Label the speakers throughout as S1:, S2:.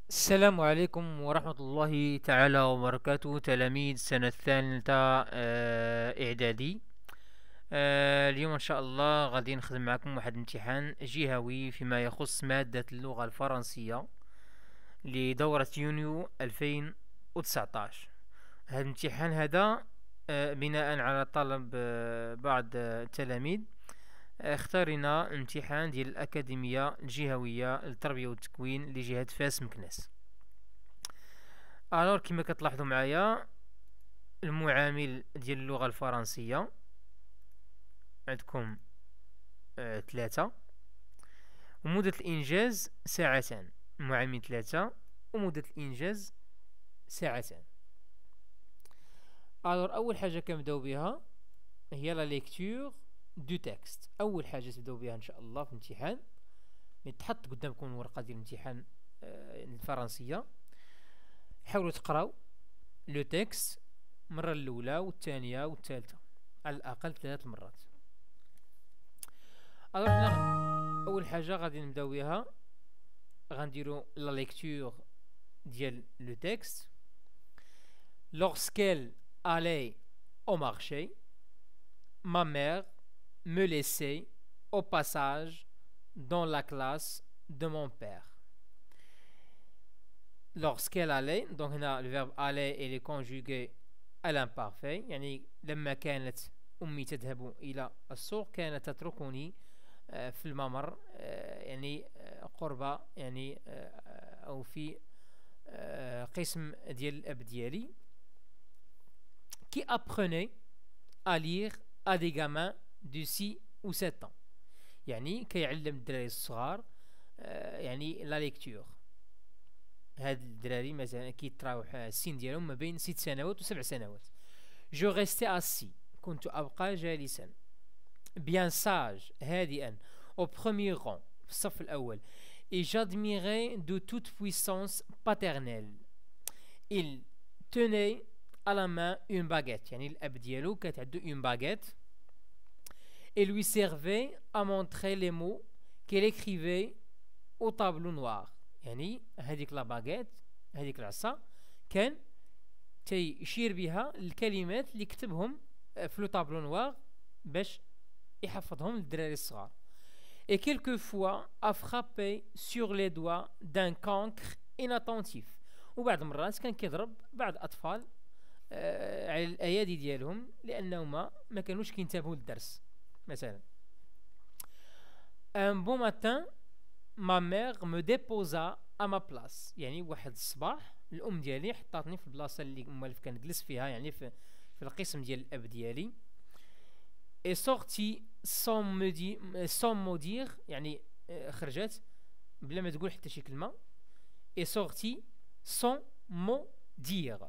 S1: السلام عليكم ورحمة الله تعالى وبركاته تلاميذ سنة الثالثة إعدادي. اليوم إن شاء الله غادي نخدم معكم واحد الامتحان جهوي فيما يخص مادة اللغة الفرنسية لدورة يونيو 2019. هذا الامتحان هذا بناء على طلب بعض التلاميذ. اختارنا امتحان ديال الأكاديمية الجهوية للتربية والتكوين لجهة فاس مكناس. الوغ كما كتلاحظوا معايا المعامل ديال اللغة الفرنسية عندكم ثلاثة، ومدة الإنجاز ساعتان. المعامل ثلاثة ومدة الإنجاز ساعتان. أول حاجة كنبداو بها هي لا ليكتور دو تكست. أول حاجة تبداو بها إن شاء الله في الامتحان، تحط قدامكم الورقة ديال الامتحان الفرنسية. حاولوا تقراو لو تكست المرة الأولى والثانية والثالثة على الأقل 3 مرات. حنا أول حاجة غادي نبداو بها، غنديرو لا ليكتور ديال لو تكست. Lorsqu'elle allait au marché, ma mère me laissait au passage dans la classe de mon père. Lorsqu'elle allait, donc هنا le verbe aller est conjugué à l'imparfait، يعني لما كانت أمي تذهب إلى السوق كانت تتركني في الممر، يعني قرب يعني أو في قسم ديال الأب ديالي. qui apprenait à lire à des gamins de 6 ou 7 ans، يعني كيعلم الدراري الصغار يعني لا ليكتور. هاد الدراري مثلا كيتراوح السن ديالهم ما بين 6 سنوات و 7 سنوات. جو ريستي اسي، كنت أبقى جالسا. بيان ساج، هادئا. au premier rang، في الصف الأول. et j'admirais de toute puissance paternelle. il tenait à la main une baguette، يعني الأب ديالو كانت عنده une baguette et lui servait à montrer les mots qu'elle écrivait au tableau noir. يعني هذيك لا باغيت، هذيك العصا كان تيشير بها الكلمات اللي كتبهم في لو طابلو نوار باش يحفظهم للدراري الصغار. et quelquefois a frappé sur les doigts d'un cancre inattentif، وبعض المرات كان كيضرب بعض الأطفال على الأيادي ديالهم لأنهما ما كانوش كينتبهوا للدرس. مثلا un bon matin ma mère me déposa à ma place، يعني واحد الصباح الأم ديالي حطاتني في البلاصة اللي موالف كنجلس فيها، يعني في القسم ديال الأب ديالي. et sorti sans me dire، يعني خرجت بلا ما تقول حتى شي كلمة. et sorti sans me dire.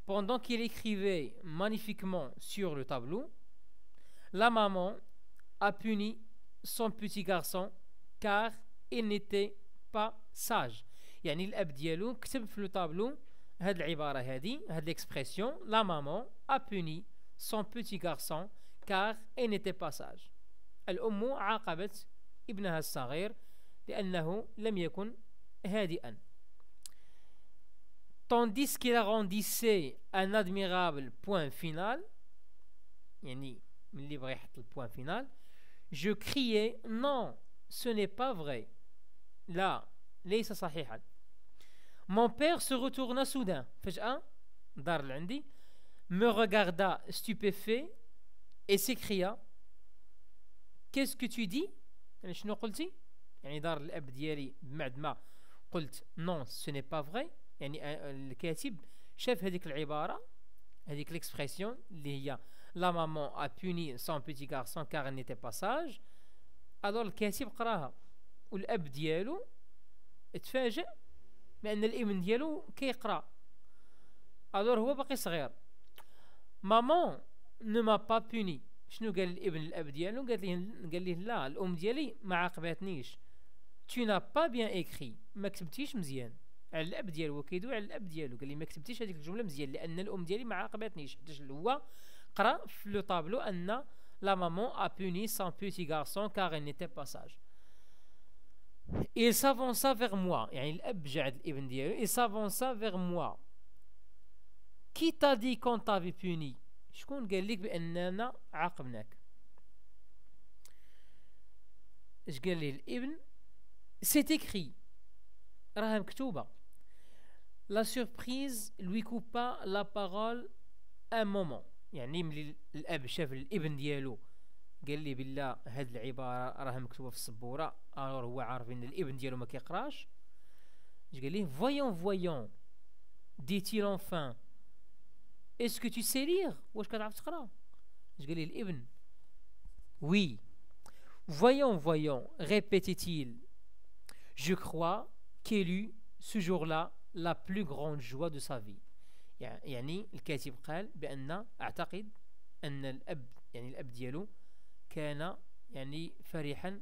S1: Pendant qu'il écrivait magnifiquement sur le tableau, la maman a puni son petit garçon car il n'était pas sage. يعني الأب ديالو كتب في لو طابلو هاد العبارة هادي، هاد l'expression la maman a puni son petit garçon car il n'était pas sage. الأم عاقبت ابنها الصغير لأنه لم يكن هادئا. Tandis qu'il arrondissait un admirable point final، يعني من اللي بغى يحط البوان فينال. je criais non ce n'est pas vrai، لا ليس صحيحا. mon père se retourna soudain، فجأة دار لعندي. me regarda stupéfait et s'écria qu'est-ce que tu dis، يعني شنو قلتي، يعني دار الأب ديالي بعد ما قلت non ce n'est pas vrai. يعني الكاتب شاف هذيك العبارة، هذيك l'expression اللي هي la maman a puni son petit garçon car il n'était pas sage. alors الكاتب قراها والأب ديالو اتفاجأ بأن الابن ديالو كيقرا. alors هو باقي صغير. maman ne m'a pas puni، شنو قال الابن الأب ديالو؟ قال ليه لا الأم ديالي ما عاقبتنيش. tu n'as pas bien écrit، ما كتبتيش مزيان. على الاب ديالو، وكيدوي على الاب ديالو، قال لي ما كتبتيش هذيك الجمله مزيان لان الام ديالي ما عاقبتنيش، حيت هو قرا في لو طابلو ان لا مامون ا بوني سون بوتي غارسون كار il n'était pas sage. il s'avança vers moi يعني الأب جعد الابن ديالو il s'avança vers moi qui t'a dit qu'on t'avait puni شكون قال لك بأننا عاقبناك اش قال لي الابن c'est écrit راها مكتوبة la surprise lui coupa la parole un moment يعني ملي الأب شاف الابن ديالو قال لي بالله هاد العبارة راها مكتوبة في السبورة الور هو عارف ان الابن ديالو ما كيقراش اش قال ليه voyons dit-il enfin est-ce que tu sais lire واش كتعرف تقرا اش قال لي الابن oui voyons répétait-il je crois qu'il eut ce jour-là la plus grande joie de sa vie يعني الكاتب قال بأن أعتقد أن الأب يعني الأب ديالو كان يعني فرحا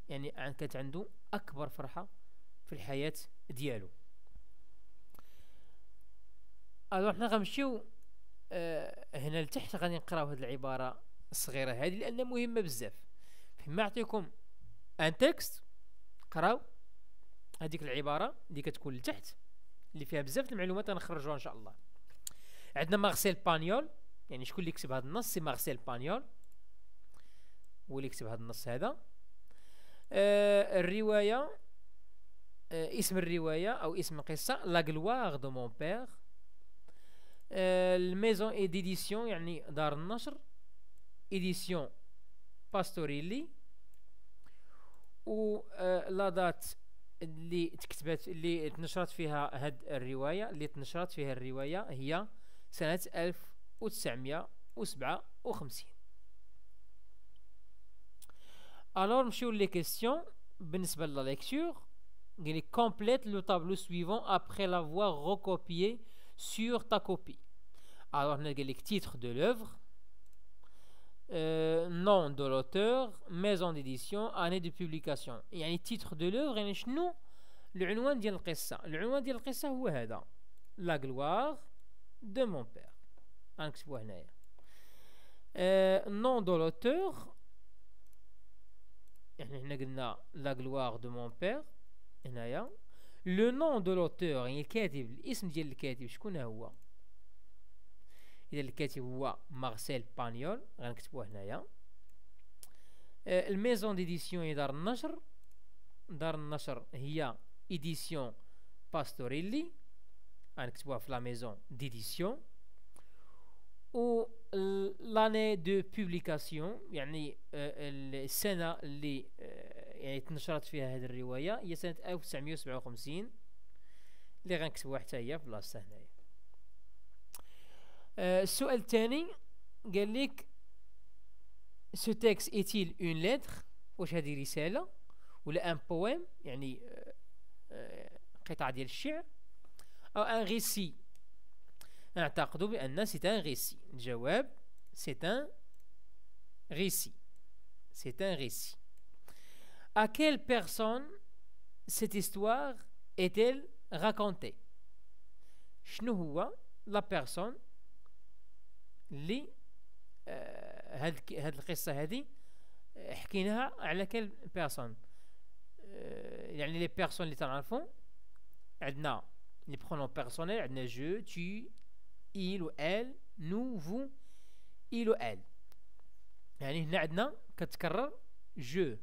S1: يعني كانت عنده أكبر فرحة في الحياة ديالو ألو حنا غنمشيو هنا لتحت غادي نقراو هاد العبارة الصغيرة هذه لأنها مهمة بزاف فيما أعطيكم ان تكست قراو هذيك العبارة اللي كتكون لتحت اللي فيها بزاف المعلومات غنخرجوها ان شاء الله عندنا مارسيل بانيول يعني شكون اللي كتب هذا النص سي مارسيل بانيول هو اللي كتب هذا النص هذا الرواية اسم الرواية او اسم القصة لا غلوار دو مون بير الميزون اي ديديسيون يعني دار النشر ايديسيون باستوريلي و لا دات اللي تكتبت اللي تنشرت فيها هاد الرواية اللي تنشرت فيها الرواية هي سنة 1957 alors نمشيو لي كيسيون بالنسبة لا ليكتور قال لك complète le tableau suivant après l'avoir recopié sur ta copie alors هنا قال لك titre de l'œuvre nom de l'auteur maison d'édition année de publication يعني titre de l'œuvre يعني شنو العنوان ديال القصة العنوان ديال القصة هو هذا la gloire de mon père غنكتبوه هنايا nom de l'auteur يعني هنا قلنا la gloire de mon père هنايا le nom de l'auteur يعني الكاتب الاسم ديال الكاتب شكون هو إذا الكاتب هو مارسيل بانيول غنكتبوه هنايا الميزون ديديسيون هي دار النشر دار النشر هي إديسيون باستوريلي غنكتبوها في لا ميزون ديديسيون و لاني دو بوبليكاسيون يعني السنة اللي يعني تنشرت فيها هذه الرواية هي سنة 1957 اللي غنكتبوها حتى هي في بلاصتها هنايا السؤال الثاني قال لك ce texte est-il une lettre واش هذه رسالة ولا ان بويم يعني قطعة ديال الشعر او ان récit نعتقد بأن c'est un récit الجواب c'est un récit c'est un récit à quelle personne cette histoire est-elle racontée شنو هو la personne اللي هاد القصة هذه حكيناها على كل بيرسون يعني لي بيرسون اللي تنعرفو عندنا لي برونون بيرسونيل عندنا جو tu il و elle nous vous il و elle يعني هنا عندنا كتكرر جو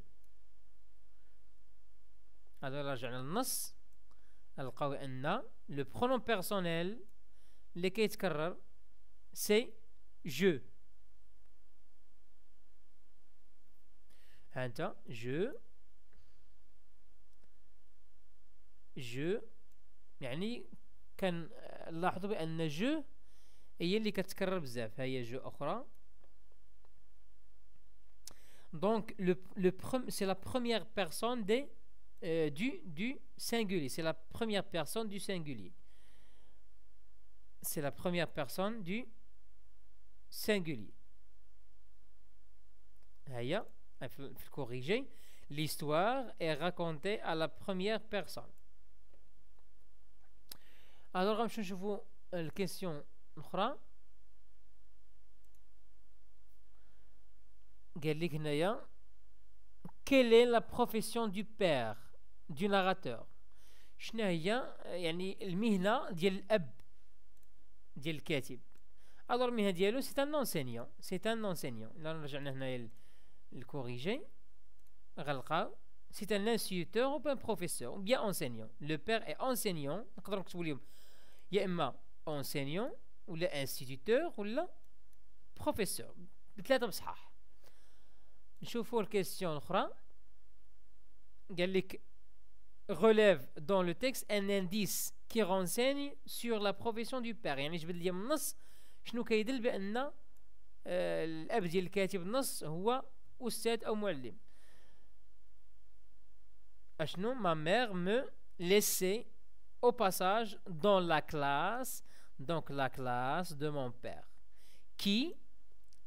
S1: هذا رجعنا للنص نلقاو ان لو برونون بيرسونيل اللي كيتكرر سي je هانتا je يعني كنلاحظوا بأن جو هي اللي كتكرر بزاف هي جو أخرى donc c'est la première personne du singulier c'est la première personne du singulier c'est la première personne du singulier هيا في الكوريجي l'histoire est racontée à la première personne alors غنمشيو نشوفو الكيسيون الاخرى قال لك هنايا quelle est la profession du père du narrateur شنو هي يعني المهنة ديال الأب ديال الكاتب alors المهنة ديالو c'est un enseignant إلا رجعنا هنايا الكوريجي غنلقاو c'est un instituteur ou un professeur ou bien enseignant le père est enseignant نقدروا نكتبوا لهم يا إما enseignant ولا instituteur ولا professeur بثلاثة بصحاح نشوفوا الكيستيون الأخرى قال لك relève dans le texte un indice qui renseigne sur la profession du père يعني جبد لي من النص شنو كيدل بأن الأب ديال الكاتب النص هو أستاذ أو معلم أشنو ma mère me laissait au passage dans la classe donc la classe de mon père qui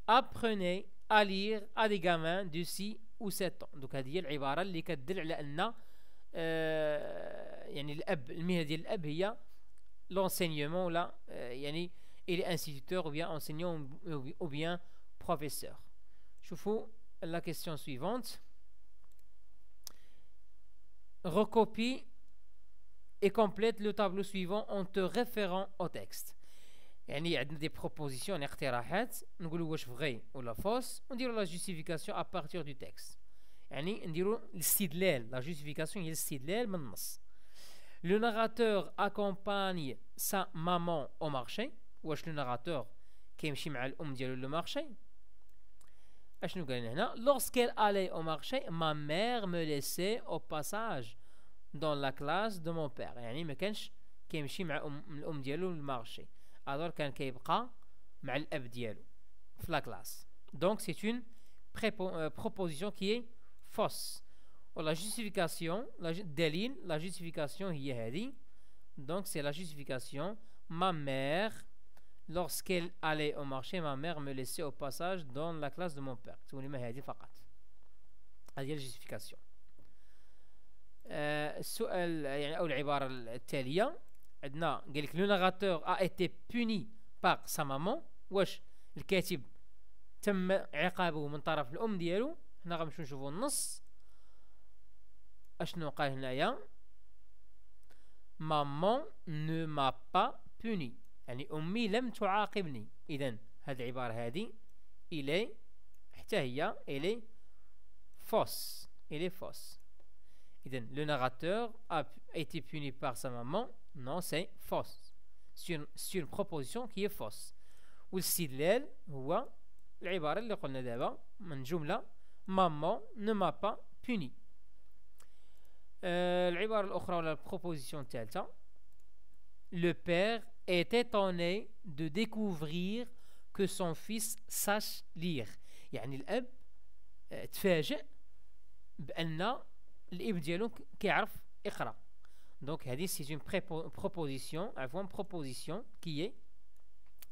S1: apprenait à lire à des gamins de 6 ou 7 ans donc هذه هي العبارة اللي كتدل على أن يعني الأب المهنة ديال الأب هي l'enseignement ولا يعني il est instituteur ou bien enseignant ou bien professeur شوفوا la question suivante recopie et complète le tableau suivant en te référant au texte يعني عندنا دي propositions يعني اقتراحات نقولوا واش vrai ولا fausse ونديروا la justification à partir du texte يعني نديروا الاستدلال la justification هي الاستدلال من النص le narrateur accompagne sa maman au marché واش le narrateur كيمشي مع الأم ديالو لو مارشي اشنو قال هنا lorsqu'elle allait au marché ma mère me laissait au passage dans la classe de mon père يعني ما كانش كيمشي مع الأم ديالو للمارشي alors كان كيبقى مع الأب ديالو في la classe donc c'est une proposition qui est fausse la justification دليل la justification هي هذه donc c'est la justification ma mère lorsqu'elle allait au marché ma mère me laissait au passage dans la classe de mon père تقولي ما هذه فقط هذه الجيستيفيكاسيون السؤال يعني أو العبارة التالية عندنا قال لك le narrateur a été puni par sa maman واش الكاتب تم عقابه من طرف الأم ديالو هنا غنمشيو نشوفوا النص اشنو قال هنايا maman ne m'a pas puni يعني أمي لم تعاقبني إذن هذه العبارة هذه إلي حتى هي إلي fausse إذن le narrateur a été puni par sa maman non c'est fausse c'est une proposition qui est fausse والاستدلال هو العبارة اللي قلنا دابا من جملة maman ne m'a pas puni العبارة الأخرى ولا البروبوزيسيون الثالثة le père est étonné de découvrir que son fils sache lire يعني الأب تفاجئ بأن الابن ديالو كيعرف يقرأ donc هذه c'est une proposition proposition qui est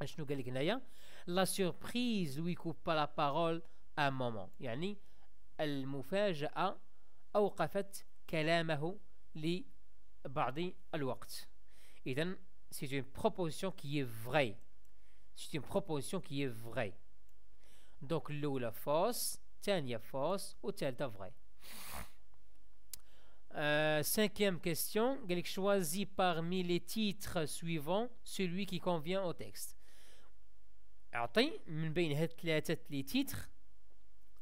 S1: شنو قال لك هنايا la surprise lui coupe pas la parole à un moment يعني المفاجأة أوقفت كلامه لبعض الوقت إذن c'est une proposition qui est vraie c'est une proposition qui est vraie donc الأولى fausse الثانية fausse والثالثة vraie cinquième question قال لك choisis parmi les titres suivants celui qui convient au texte أعطي من بين هاد ثلاثة لي تيتر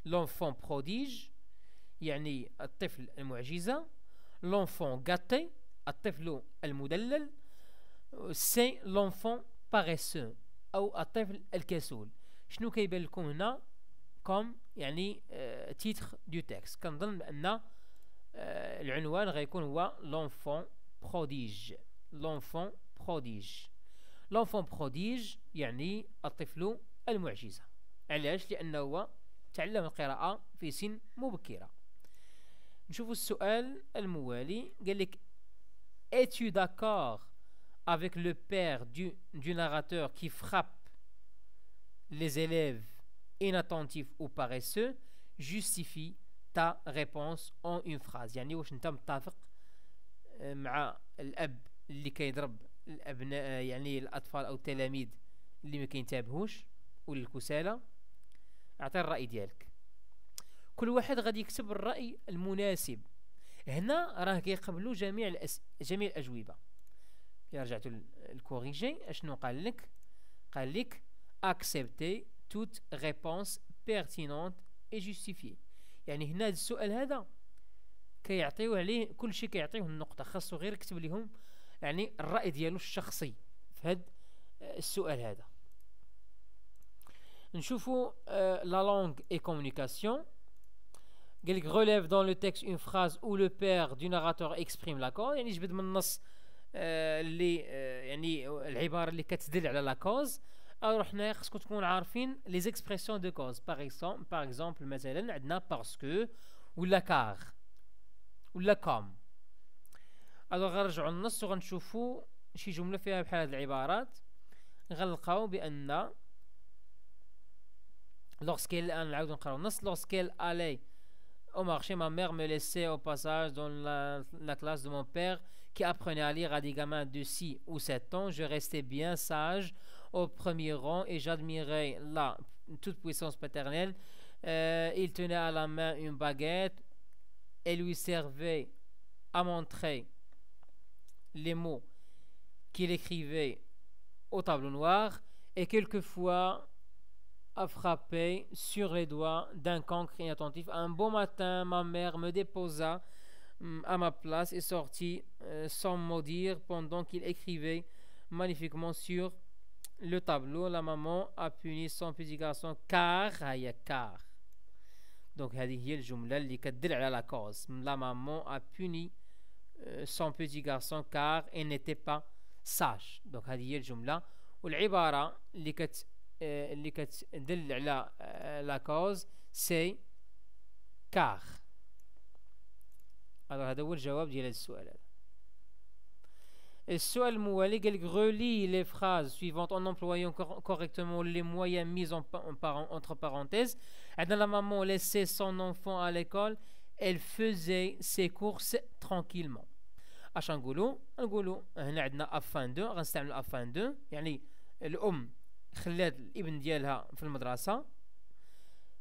S1: l'enfant prodige يعني الطفل المعجزة l'enfant gâté الطفل المدلل c'est l'enfant paresseux أو الطفل الكسول شنو كيبان لكم هنا كوم يعني تيتر دو تكست كنظن بأن العنوان غيكون هو l'enfant prodige l'enfant prodige l'enfant prodige يعني الطفل المعجزة علاش لأنه هو تعلم القراءة في سن مبكرة نشوف السؤال الموالي قال لك es-tu d'accord avec le père du narrateur qui frappe les élèves inattentifs ou paresseux justifie ta réponse en une phrase يعني واش انت متفق مع الاب اللي كيضرب الابناء يعني الاطفال او التلاميذ اللي ما كينتبهوش ولا الكسالى اعطي الراي ديالك كل واحد غادي يكتب الرأي المناسب. هنا راه كيقبلوا جميع الأجوبة. إلا رجعتوا الكوريجي اشنو قال لك؟ قال لك accepter toute réponse pertinente et justifiée. يعني هنا السؤال هذا كيعطيوه عليه كل شيء، كيعطيوه النقطة، خاصو غير يكتب لهم يعني الرأي ديالو الشخصي في هذا السؤال هذا. نشوفوا la langue et communication. قال لك relève dans le texte une phrase où le père du narrateur exprime la cause. يعني جبد من النص اللي يعني العبارة اللي كتدل على لا كوز. alors حنا خصكم تكونوا عارفين لي زيكسبرسيون دو كوز. باغ اكزومبل مثلا عندنا باسكو ولا كار ولا كوم. alors غنرجعوا للنص وغنشوفوا شي جملة فيها بحال هاد العبارات. غنلقاو بأن lorsqu'elle نعاودو نقراو النص. lorsqu'elle allait au marché, ma mère me laissait au passage dans la classe de mon père qui apprenait à lire à des gamins de 6 ou 7 ans. Je restais bien sage au premier rang et j'admirais la toute puissance paternelle. Il tenait à la main une baguette et lui servait à montrer les mots qu'il écrivait au tableau noir et quelquefois à frapper sur les doigts d'un cancre inattentif. Un beau matin, ma mère me déposa à ma place et sortit sans mot dire pendant qu'il écrivait magnifiquement sur le tableau. La maman a puni son petit garçon car donc هذه هي الجملة اللي كتدل على la cause. La maman a puni son petit garçon car il n'était pas sage. donc هذه هي الجملة. والعبارة اللي كتدل على لا كوز سي كار. هذا هو الجواب ديال السؤال هذا. السؤال الموالي قال لك relie les phrases suivantes en employant correctement les moyens mis entre parenthèses. عندنا la maman laissait son enfant à l'école, elle faisait ses courses tranquillement. اش نقولوا هنا عندنا afin de، غنستعمل afin de يعني الام خلات الابن ديالها في المدرسة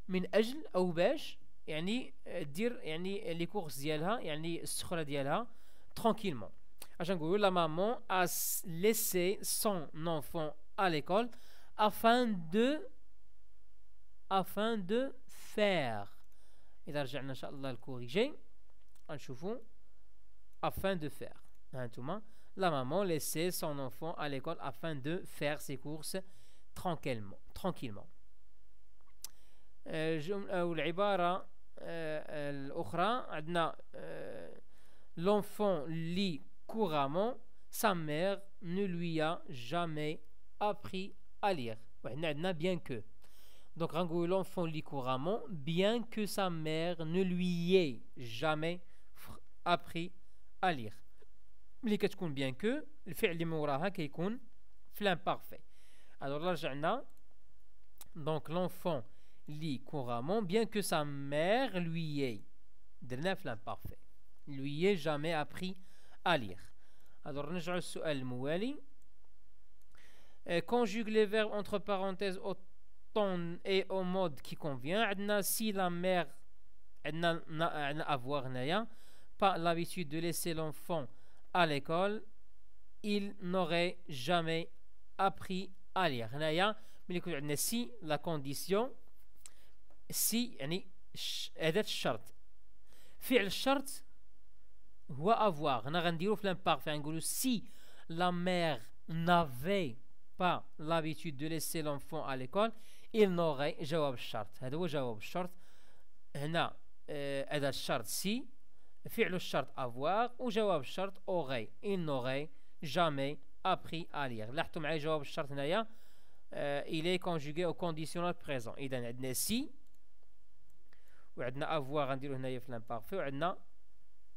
S1: من أجل أو باش يعني دير يعني لي كورس ديالها يعني السخرة ديالها tranquillement. عشان نقولوا la maman a laissé son enfant à l'école afin de faire. إذا رجعنا إن شاء الله الكوريجي غنشوفوا afin de faire. هانتوما la maman laissait son enfant à l'école afin de faire ses courses tranquillement. والعبارة الأخرى عندنا l'enfant lit couramment, sa mère ne lui a jamais appris à lire. وعندنا عندنا bien que. donc غنقول l'enfant lit couramment bien que sa mère ne lui ait jamais appris à lire. ملي كتكون bien que الفعل اللي من وراها كيكون في l'imparfait. alors là رجعنا donc l'enfant lit couramment bien que sa mère lui ait درنا في l'imparfait lui ait jamais appris à lire. alors نرجعوا للسؤال الموالي. conjugue les verbes entre parenthèses au temps et au mode qui convient. عندنا si la mère عندنا avoir هنايا pas l'habitude de laisser l'enfant à l'école, il n'aurait jamais appris à lire. هنايا ملي يكون عندنا سي لا كونديسيون سي يعني أداة الشرط. فعل الشرط هو avoir. هنا غنديرو في l'imparfait غنقولو si la mère n'avait pas l'habitude de laisser l'enfant à l'école, il n'aurait. جواب الشرط هذا هو جواب الشرط. هنا أداة الشرط سي، فعل الشرط avoir وجواب الشرط aurait. il n'aurait jamais appris à lire. لاحظتوا معايا جواب الشرط هنايا il est conjugué au conditionnel présent. إذا عندنا سي وعندنا avoir غنديرو هنايا في l'imparfait وعندنا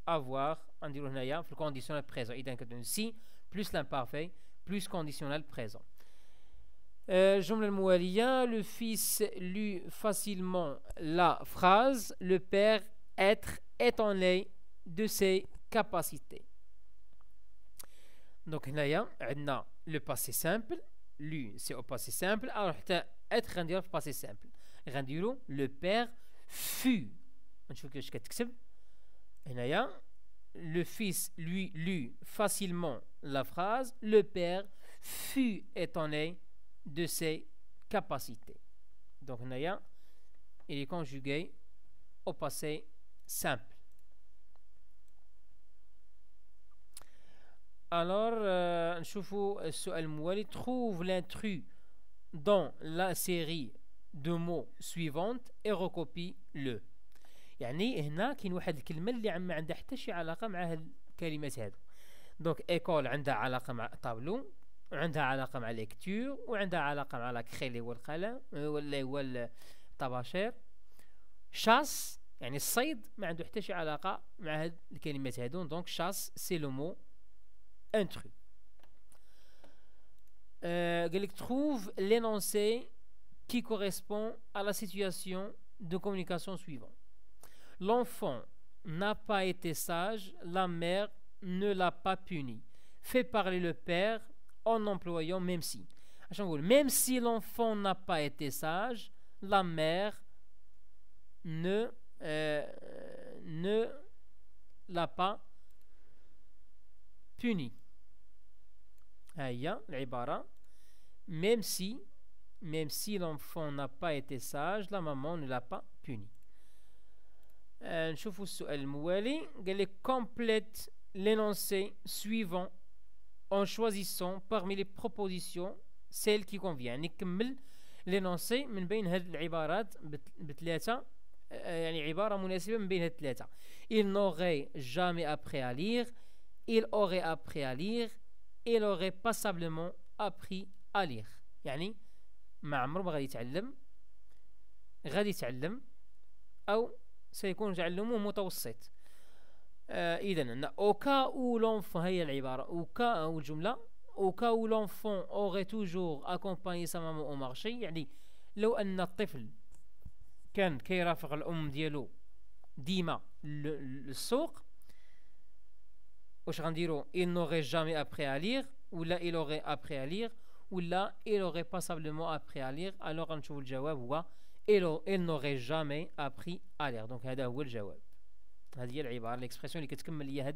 S1: avoir غنديرو هنايا في الكونديسيونال بريزون. إذا كتكون سي بلس l'imparfait plus conditionnel présent. الجملة الموالية le fils lut facilement la phrase, le père être étonné de ses capacités. donc هنايا عندنا le passé simple lu c'est au passé simple. alors حتى être غنديرو في passé simple غنديرو le père fut نشوف كيفاش كتكتب هنايا. Le fils lui lut facilement la phrase. Le père fut étonné de ses capacités. Donc هنايا il est conjugué au passé simple. Alors نشوفوا السؤال الموالي. Trouve l'intrus dans la série de mots suivante et recopie-le. يعني هنا كاين واحد الكلمه اللي ما عندها حتى شي علاقه مع هاد الكلمات هادو. دونك ايكول عندها علاقه مع طابلو، وعندها علاقه مع ليكتور، وعندها علاقه مع لاكريلي والقلم ولا هو الطباشير. شاس يعني الصيد ما عنده حتى شي علاقه مع هاد الكلمات هادو. دونك شاس سي لو مو انترو. قال لك trouve l'énoncé qui correspond à la situation de communication suivante. L'enfant n'a pas été sage, la mère ne l'a pas puni. Fait parler le père en employant même si. Même si l'enfant n'a pas été sage, la mère ne l'a pas puni. هيا العبارة. Même si l'enfant n'a pas été sage, la maman ne l'a pas puni. نشوفوا السؤال الموالي. قال لك complète l'énoncé suivant en choisissant parmi les propositions celle qui convient. يعني كمل l'énoncé من بين هذه العبارات بثلاثة، يعني عبارة مناسبة من بين هذه الثلاثة. Il n'aurait jamais appris à lire, il aurait appris à lire, il aurait passablement appris à lire. يعني ما عمره ما غادي يتعلم، غادي يتعلم، أو سيكون تعلمه متوسط. إذن au cas où l'enfant، هي العبارة au cas أو الجملة au cas où l'enfant aurait toujours accompagné sa maman au marché. يعني لو أن الطفل كان كيرافق الأم ديالو ديما للسوق، واش غنديرو؟ il n'aurait jamais appris à lire، ولا il aurait appris à lire، ولا il aurait passablement appris à lire. alors غنشوفو الجواب هو il n'aurait jamais appris à lire. donc هذا هو الجواب. هذه هي العبارة l'expression اللي كتكمل ليا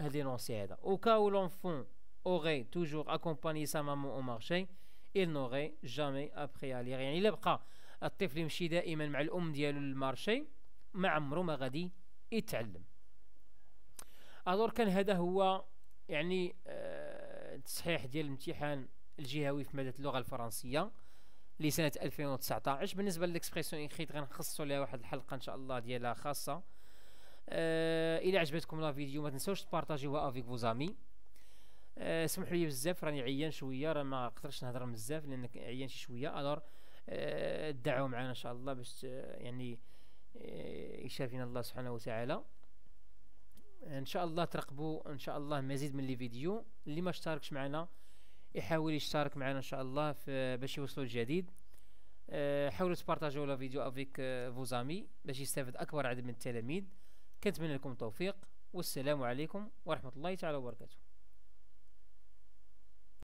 S1: هاد لونسي هذا. au cas où l'enfant aurait toujours accompagné sa maman au marché, il n'aurait jamais appris à lire. يعني إلا بقى الطفل يمشي دائما مع الأم ديالو للمارشي ما عمره ما غادي يتعلم. alors كان هذا هو يعني التصحيح ديال الامتحان الجهوي في مادة اللغة الفرنسية لسنة 2019. بالنسبة للإكسبرسيون إكريت غنخصصوا لها واحد الحلقة إن شاء الله ديالها خاصة. إلا عجبتكم لا فيديو ما تنسوش تبارطاجيوها افيك فو زامي. سمحوا لي بزاف راني عيان شوية، راه ما قدرتش نهضر بزاف لأن عيان شي شوية. الور دعوا معنا إن شاء الله باش يعني يشافينا الله سبحانه وتعالى. ان شاء الله ترقبوا ان شاء الله مزيد من لي فيديو. اللي ما اشتركش معنا يحاول يشترك معنا ان شاء الله باش يوصلوا الجديد. حاولوا تبارطاجيو لا فيديو افيك فو زامي باش يستافد اكبر عدد من التلاميذ. كنتمنى لكم التوفيق، والسلام عليكم ورحمة الله تعالى وبركاته.